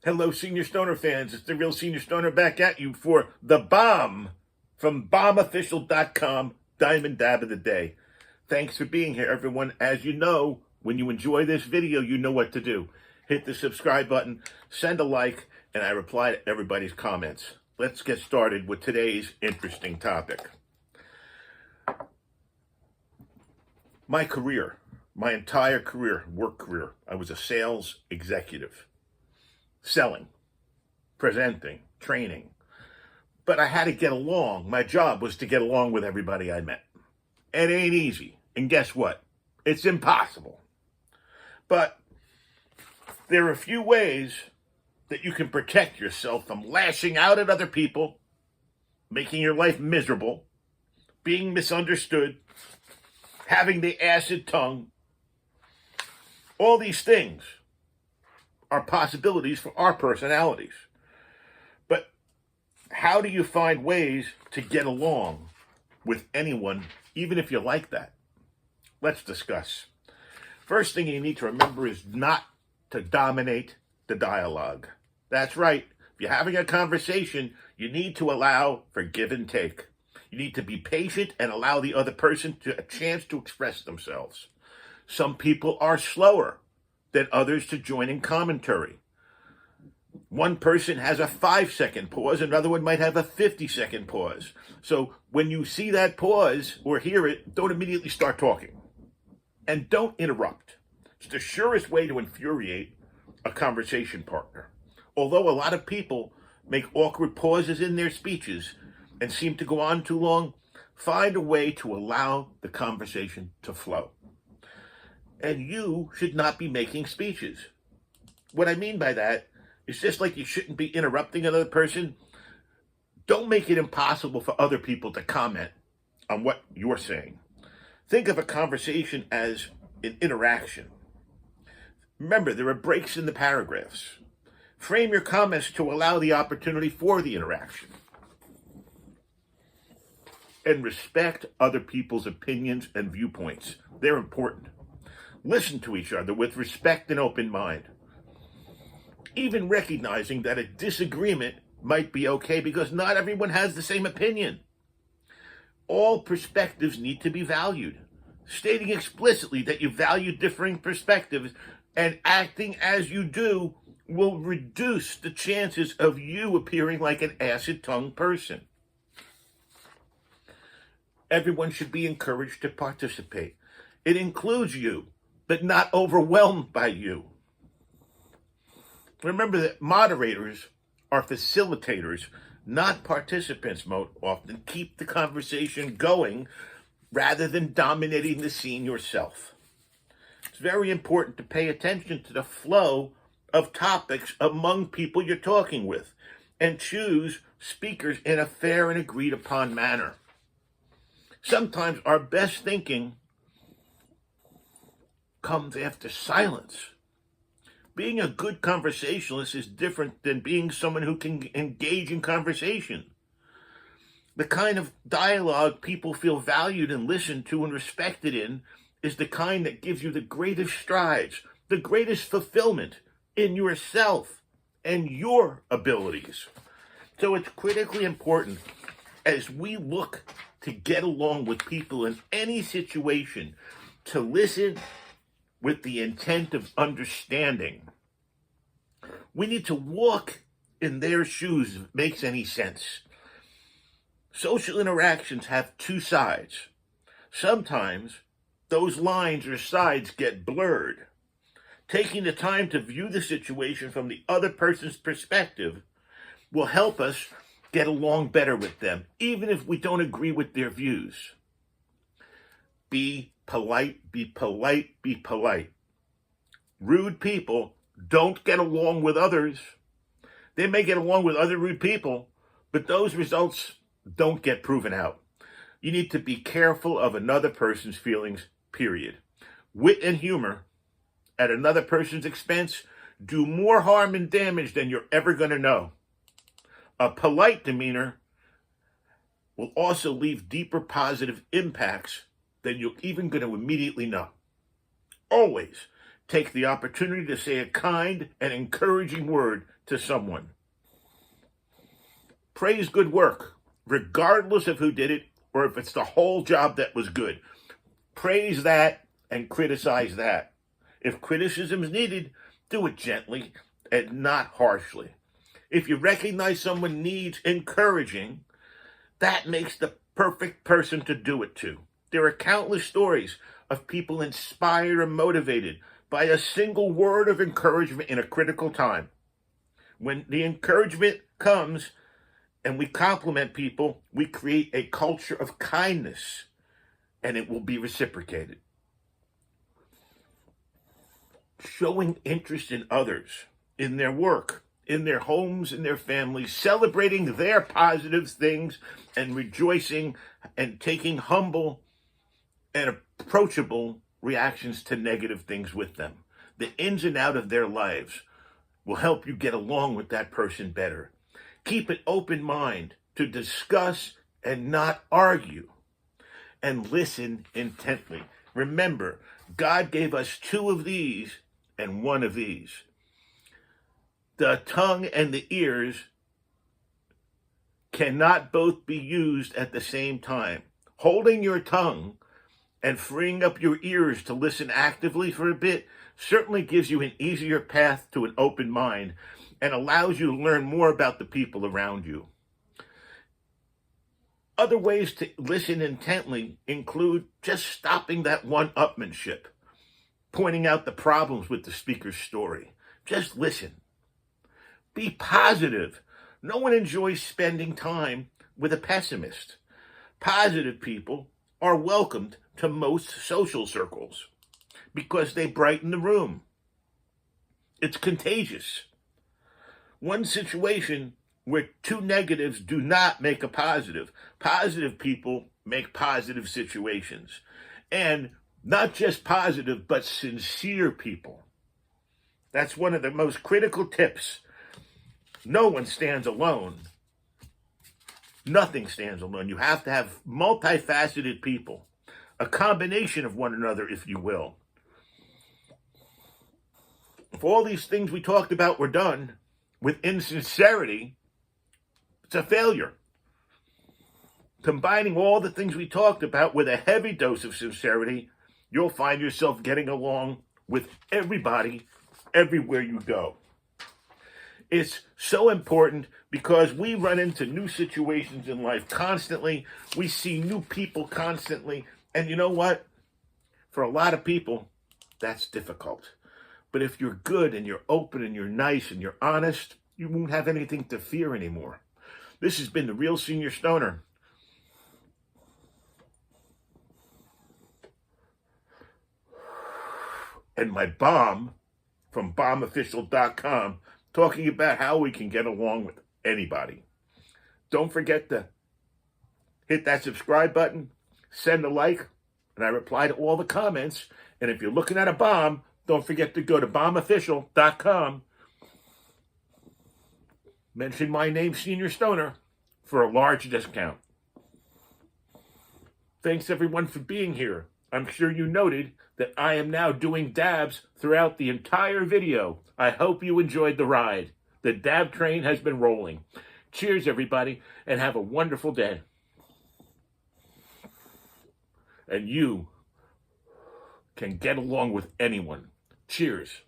Hello, Senior Stoner fans. It's the Real Senior Stoner back at you for The Bomb from bombofficial.com, Diamond Dab of the Day. Thanks for being here, everyone. As you know, when you enjoy this video, you know what to do. Hit the subscribe button, send a like, and I reply to everybody's comments. Let's get started with today's interesting topic. My career, my entire career, work career, I was a sales executive. Selling, presenting, training. But I had to get along. My job was to get along with everybody I met. It ain't easy. And guess what? It's impossible. But there are a few ways that you can protect yourself from lashing out at other people, making your life miserable, being misunderstood, having the acid tongue. All these things are possibilities for our personalities. But how do you find ways to get along with anyone, even if you like that? Let's discuss. First thing you need to remember is not to dominate the dialogue. That's right. If you're having a conversation, you need to allow for give and take. You need to be patient and allow the other person a chance to express themselves. Some people are slower than others to join in commentary. One person has a 5-second pause, another one might have a 50-second pause. So when you see that pause or hear it, don't immediately start talking. And don't interrupt. It's the surest way to infuriate a conversation partner. Although a lot of people make awkward pauses in their speeches and seem to go on too long, find a way to allow the conversation to flow. And you should not be making speeches. What I mean by that is just like you shouldn't be interrupting another person. Don't make it impossible for other people to comment on what you're saying. Think of a conversation as an interaction. Remember, there are breaks in the paragraphs. Frame your comments to allow the opportunity for the interaction. And respect other people's opinions and viewpoints. They're important. Listen to each other with respect and open mind. Even recognizing that a disagreement might be okay because not everyone has the same opinion. All perspectives need to be valued. Stating explicitly that you value differing perspectives and acting as you do will reduce the chances of you appearing like an acid-tongued person. Everyone should be encouraged to participate. It includes you, but not overwhelmed by you. Remember that moderators are facilitators, not participants. Most often keep the conversation going rather than dominating the scene yourself. It's very important to pay attention to the flow of topics among people you're talking with and choose speakers in a fair and agreed upon manner. Sometimes our best thinking comes after silence. Being a good conversationalist is different than being someone who can engage in conversation. The kind of dialogue people feel valued and listened to and respected in is the kind that gives you the greatest strides, the greatest fulfillment in yourself and your abilities. So it's critically important as we look to get along with people in any situation to listen with the intent of understanding. We need to walk in their shoes if it makes any sense. Social interactions have two sides. Sometimes those lines or sides get blurred. Taking the time to view the situation from the other person's perspective will help us get along better with them, even if we don't agree with their views. Be polite, be polite, be polite. Rude people don't get along with others. They may get along with other rude people, but those results don't get proven out. You need to be careful of another person's feelings, period. Wit and humor at another person's expense do more harm and damage than you're ever going to know. A polite demeanor will also leave deeper positive impacts than you're even going to immediately know. Always take the opportunity to say a kind and encouraging word to someone. Praise good work, regardless of who did it or if it's the whole job that was good. Praise that and criticize that. If criticism is needed, do it gently and not harshly. If you recognize someone needs encouraging, that makes the perfect person to do it to. There are countless stories of people inspired and motivated by a single word of encouragement in a critical time. When the encouragement comes and we compliment people, we create a culture of kindness, and it will be reciprocated. Showing interest in others, in their work, in their homes, in their families, celebrating their positive things and rejoicing and taking humble and approachable reactions to negative things with them. The ins and out of their lives will help you get along with that person better. Keep an open mind to discuss and not argue, and listen intently. Remember, God gave us two of these and one of these. The tongue and the ears cannot both be used at the same time. Holding your tongue and freeing up your ears to listen actively for a bit certainly gives you an easier path to an open mind and allows you to learn more about the people around you. Other ways to listen intently include just stopping that one-upmanship, pointing out the problems with the speaker's story. Just listen. Be positive. No one enjoys spending time with a pessimist. Positive people are welcomed to most social circles because they brighten the room. It's contagious. One situation where two negatives do not make a positive. Positive people make positive situations. And not just positive, but sincere people. That's one of the most critical tips. No one stands alone. Nothing stands alone. You have to have multifaceted people, a combination of one another, if you will. If all these things we talked about were done with insincerity, it's a failure. Combining all the things we talked about with a heavy dose of sincerity, you'll find yourself getting along with everybody, everywhere you go. It's so important because we run into new situations in life constantly. We see new people constantly. And you know what? For a lot of people, that's difficult. But if you're good and you're open and you're nice and you're honest, you won't have anything to fear anymore. This has been The Real Senior Stoner. And my bomb from bombofficial.com talking about how we can get along with anybody. Don't forget to hit that subscribe button, send a like, and I reply to all the comments. And if you're looking at a bomb, don't forget to go to bombofficial.com. Mention my name, Senior Stoner, for a large discount. Thanks everyone for being here. I'm sure you noted that I am now doing dabs throughout the entire video. I hope you enjoyed the ride. The dab train has been rolling. Cheers, everybody, and have a wonderful day. And you can get along with anyone. Cheers.